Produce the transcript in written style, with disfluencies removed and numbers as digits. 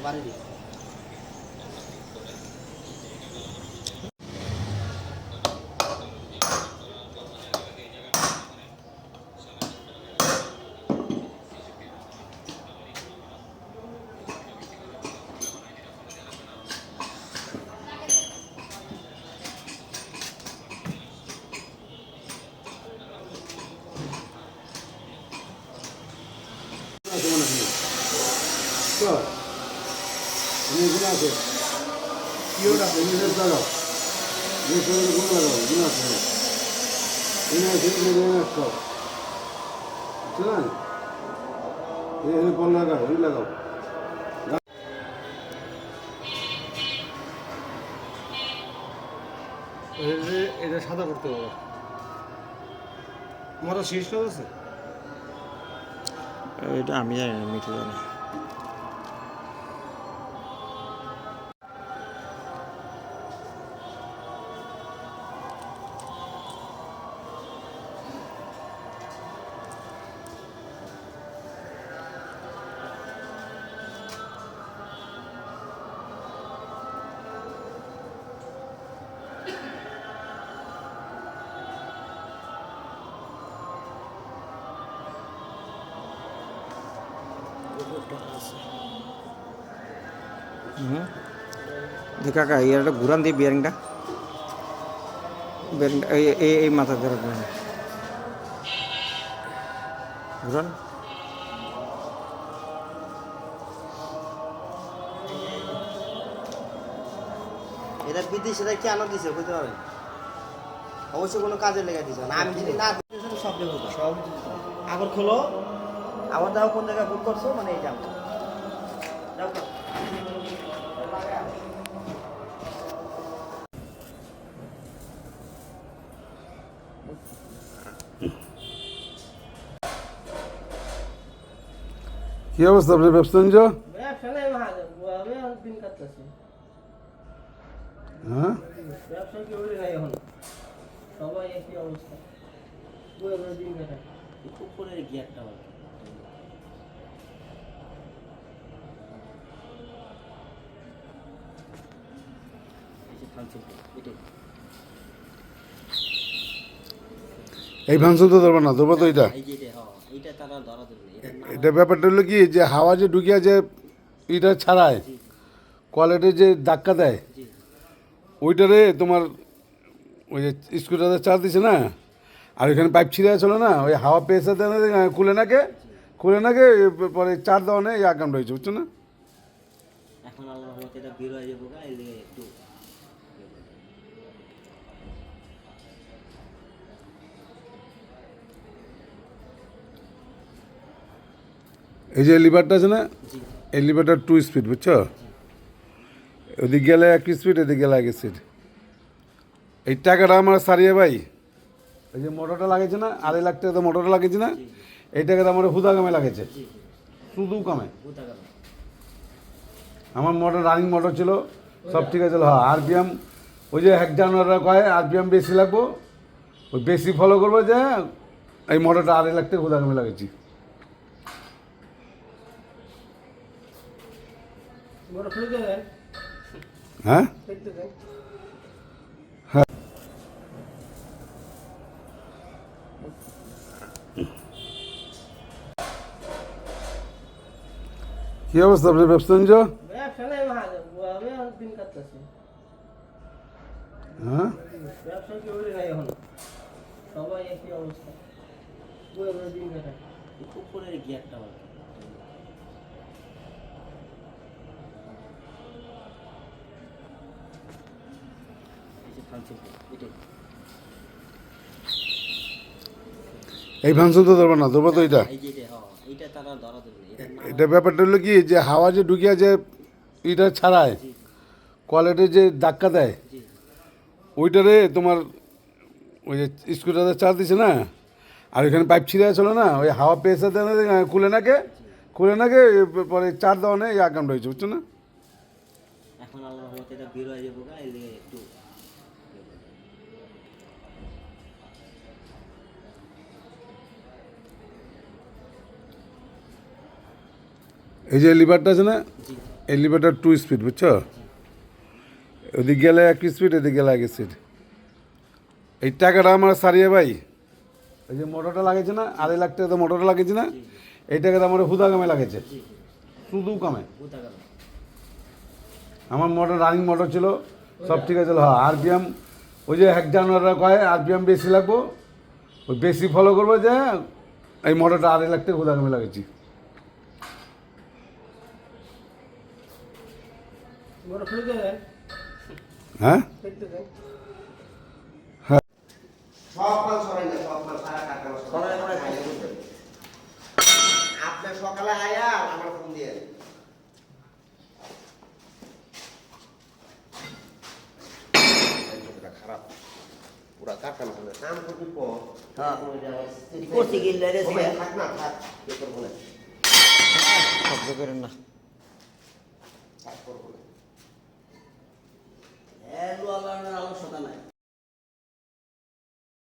এটা সাদা করতে হবে। আমার শেষ আছে এটা আমি জানি না, মিঠু জানি। কাকা ইয়ারটা ঘুরান দিয়ে বিয়ারিংটা এই মাথা ধরে ঘুরান। এটা বিদেশিরা কেন দিছে বুঝতে পারেন, অবশ্যই কোনো কাজে লেগে দিছে না। আমি যদি না দিতেছেন সব দেবো, সব আগর খোলো, আবার দাও কোন জায়গায় ভুল করছো, মানে এই যাও যাও। কি অবস্থা আপনার ব্যবসা বাণিজ্য? ব্যবসা নাই ভালো, দিন কাটতেছে। হ্যাঁ, ব্যবসা কি ওই নাই এখন, সবাই একই অবস্থা, দিন কাটায়। উপরের গিয়ারটা হবে এই ভাঙচুর তো ধরবো না, ধরবো তো এটা। এটা ব্যাপারটা হলো কি, যে হাওয়া যে ঢুকিয়া যে এটা ছাড়ায় কোয়ালিটির যে ধাক্কা দেয়, ওইটারে তোমার ওই যে স্কুটারে চার্জ দিছে না, আর ওইখানে পাইপ ছিঁড়ে আসলো না, ওই হাওয়া পেয়েছে খুলে নাকে পরে চার দেওয়া নেই, এই আগাম রয়েছে, বুঝছো না? এখন আল্লাহর রহমতে এটা বের হয়ে যাবো, একটু এই যে লিভারটা আছে না, এই লিভারটা 2 স্পিড, বুঝছো? ওদিক গেলে 1 স্পিড, এদিক গেলে 1 স্পিড। এই টাকাটা আমার সারিয়ে ভাই, এই যে মোটরটা লাগেছে না, 2.5 লাখ টাকা তো মোটরটা লাগেছে না, এই টাকাটা আমার হুদা কামে লাগেছে, শুধু কামে। আমার মোটর রানিং মোটর ছিল, সব ঠিক আছে। হ্যাঁ, আরপিএম ওই যে 1 জানুয়ারিরা কয় আরপিএম বেশি লাগবো, ওই বেশি ফলো করবো, যে এই মোটরটা 2.5 লাখ টাকা হুদা কামে লাগেছি। হ্যাঁ, কি অবস্থা আপনার ব্যবসা বাণিজ্য? ব্যবসা নাই ভালো, দিন কাটতেছে। হ্যাঁ, ব্যবসা কি ওই নাই এখন, সবাই একই অবস্থা, দিন কাটায়। উপরের গিয়ারটা হবে এই ভাঙচুর তো ধরবো না, ধরবো তো এটা। এটা ব্যাপারটা হলো কি, যে হাওয়া যে ঢুকিয়া যে এটা ছাড়ায় কোয়ালিটির যে ধাক্কা দেয়, ওইটারে তোমার ওই যে স্কুটারে চার্জ দিছে না, আর ওইখানে পাইপ ছিঁড়ে আসলো না, ওই হাওয়া পেয়েছে খুলে নাকে পরে চার দেওয়া নেই, এই আগাম রয়েছে, বুঝছো না? এখন আল্লাহর রহমতে এটা বের হয়ে যাবো, একটু এই যে লিভারটা আছে না, এলিভেটর 2 স্পিড বুঝছো, ওদিক গেলে 1 স্পিড, এদিক গেলে 1 স্পিড। এই টাকাটা আমার সারিয়ে ভাই, এই যে মোটরটা লাগিয়েছে না, 2.5 লাখ টাকা তো মোটরটা লাগিয়েছে না, এই টাকাটা আমার হুদা কামে লাগিয়েছে, শুধু কামে। আমার মোটর রানিং মোটর ছিল, সব ঠিক আছে। হ্যাঁ, আরপিএম ওই যে 1 জানুয়ারিরা কয় আরপিএম বেশি লাগবো, ওই বেশি ফলো করবো, যে এই মোটরটা 2.5 লাখ টাকা হুদা কামে লাগিয়েছি। হ্যাঁ, সব মাল সরাই না, সব মাল সারা কারখানা সরাই সরাই খাই না। আপনি সকালে আয়া আমার ফোন দিয়ে খারাপ পুরা কারখানা হলে নাম করবি পর করতে গেলে থাক না থাক, এ করবো না। শব্দ করেন না।